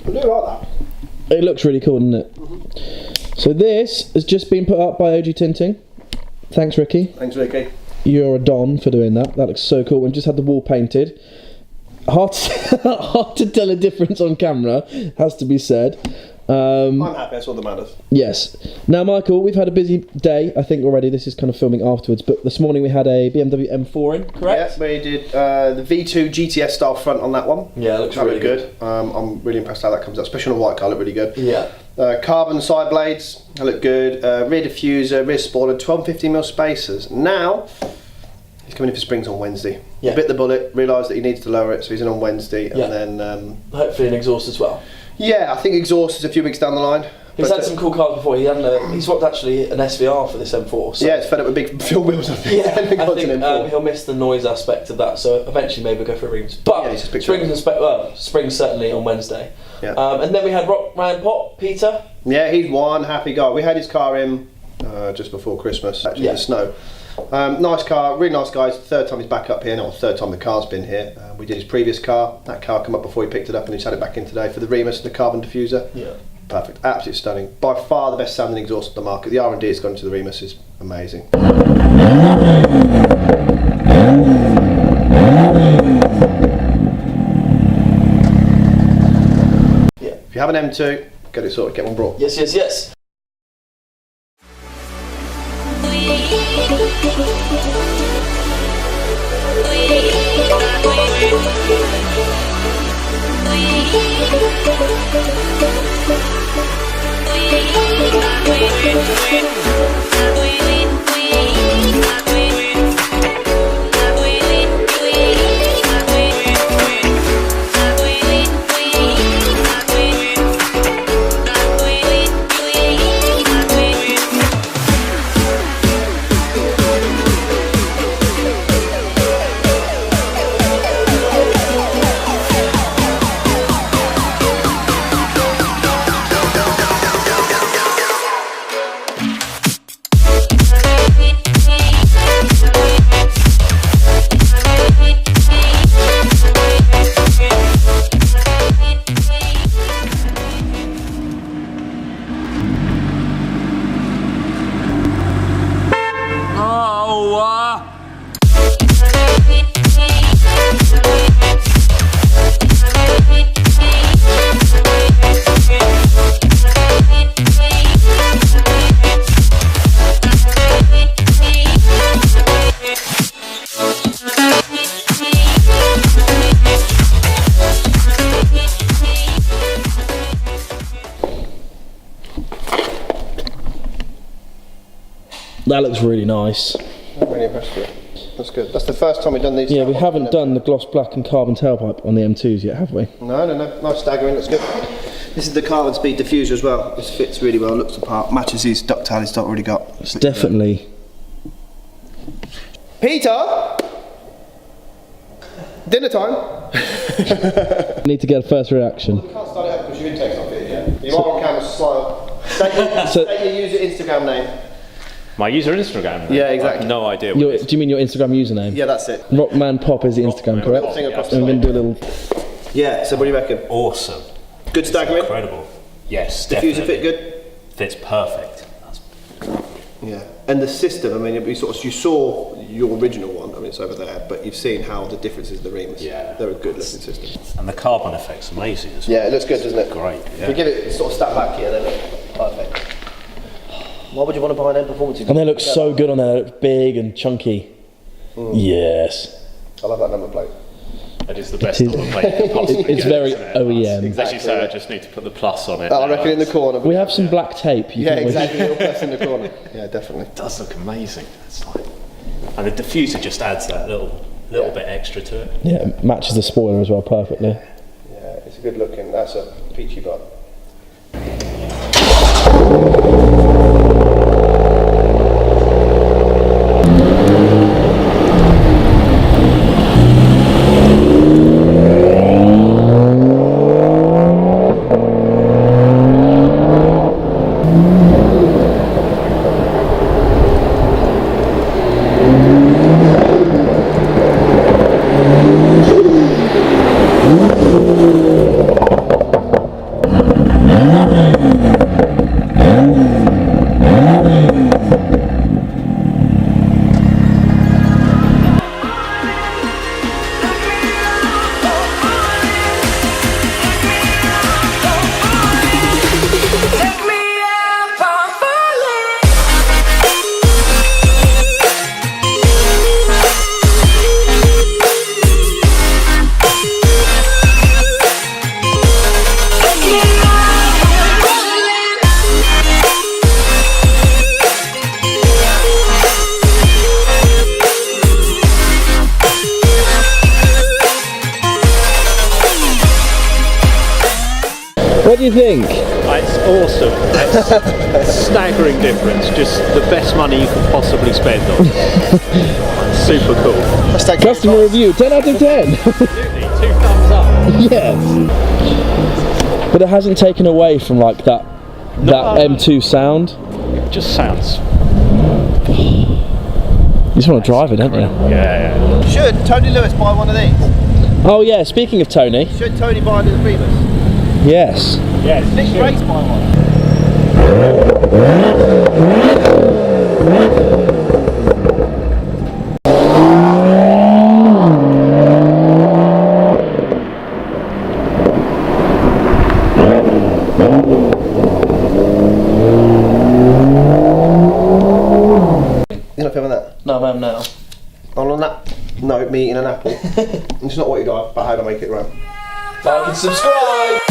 I do like that. It looks really cool, doesn't it? So this has just been put up by OG Tinting. Thanks, Ricky. Thanks, Ricky. You're a don for doing that. That looks so cool. We've just had the wall painted. Hard to tell a difference on camera, has to be said. I'm happy, that's all that matters. Yes. Now, Michael, we've had a busy day, I think, already. This is kind of filming afterwards, but this morning we had a BMW M4 in, correct? Yeah, we did the V2 GTS style front on that one. Yeah, it looks really good. I'm really impressed how that comes out, especially on a white car, look really good. Yeah. Carbon side blades, they look good. Rear diffuser, rear spoiler, 12 and 15mm spacers. Now, he's coming in for springs on Wednesday. Yeah. He bit the bullet, realised that he needs to lower it, so he's in on Wednesday, and then... hopefully an exhaust as well. Yeah, I think exhaust is a few weeks down the line. He's had some cool cars before. He swapped actually an SVR for this M4. So. Yeah, it's fed up with big fuel wheels, I think. Yeah, I think he'll miss the noise aspect of that, so eventually maybe we'll go for Remus. But yeah, springs certainly on Wednesday. Yeah. And then we had Rockman Pop, Peter. Yeah, he's one happy guy. We had his car in just before Christmas, actually, in the snow. Nice car, really nice guy. It's the third time he's back up here, or third time the car's been here. We did his previous car. That car came up before he picked it up, and he's had it back in today for the Remus and the carbon diffuser. Yeah. Perfect, absolutely stunning. By far the best sounding exhaust on the market. The R&D that's gone into the Remus is amazing. Yeah. If you have an M2, get it sorted, get one brought. Yes, yes, yes. That looks really nice. I'm really impressed with it. That's good. That's the first time we've done these. Yeah, we haven't done the gloss black and carbon tailpipe on the M2s yet, have we? No. Nice staggering, looks good. This is the Carbonspeed diffuser as well. This fits really well, looks the part, matches his ductile he's already got. It's definitely... Peter! Dinner time! Need to get a first reaction. You can't start it up because your intake's not fitted yet. You are on camera, smile. State your user Instagram name. My user Instagram? Yeah, exactly. I have no idea what it is. Do you mean your Instagram username? Yeah, that's it. Rockman Pop is the Instagram, correct? And we're going to do a little... Yeah, so what do you reckon? Awesome. Good staggering? Incredible. Yes, diffuser definitely. fit good? Fits perfect. Yeah, and the system, I mean, you saw your original one, I mean it's over there, but you've seen how the difference is the Remus. Yeah. They're a good looking system. And the carbon effect's amazing as well. Yeah, it looks good, doesn't it? Great, yeah. If we give it sort of step back here, they look perfect. Why would you want to buy an M Performance? And they look so good on there, they look big and chunky. Yes. I love that number plate. That is the best number plate you can possibly It's get, very isn't it? OEM. Exactly. As you say, I just need to put the plus on it. I reckon in the corner. We have some black tape. Yeah, exactly, little plus in the corner. Yeah, definitely. It does look amazing. It's like, and the diffuser just adds that little bit extra to it. Yeah, it matches the spoiler as well perfectly. Yeah, it's a good looking, that's a peachy butt. What do you think? It's awesome. It's staggering difference. Just the best money you could possibly spend on. Super cool. Customer review, 10 out of 10. Absolutely, 2 thumbs up. Yes. But it hasn't taken away from like that M2 sound. It just sounds. You just want to drive it, don't you? Yeah. Should Tony Lewis buy one of these? Oh yeah, speaking of Tony. Should Tony buy the Remus? Yes. Yes. Nick Grace buy one? You're not filming that? No, I'm now. On that note, me eating an apple. It's not what you got, but how to make it run. Like and subscribe!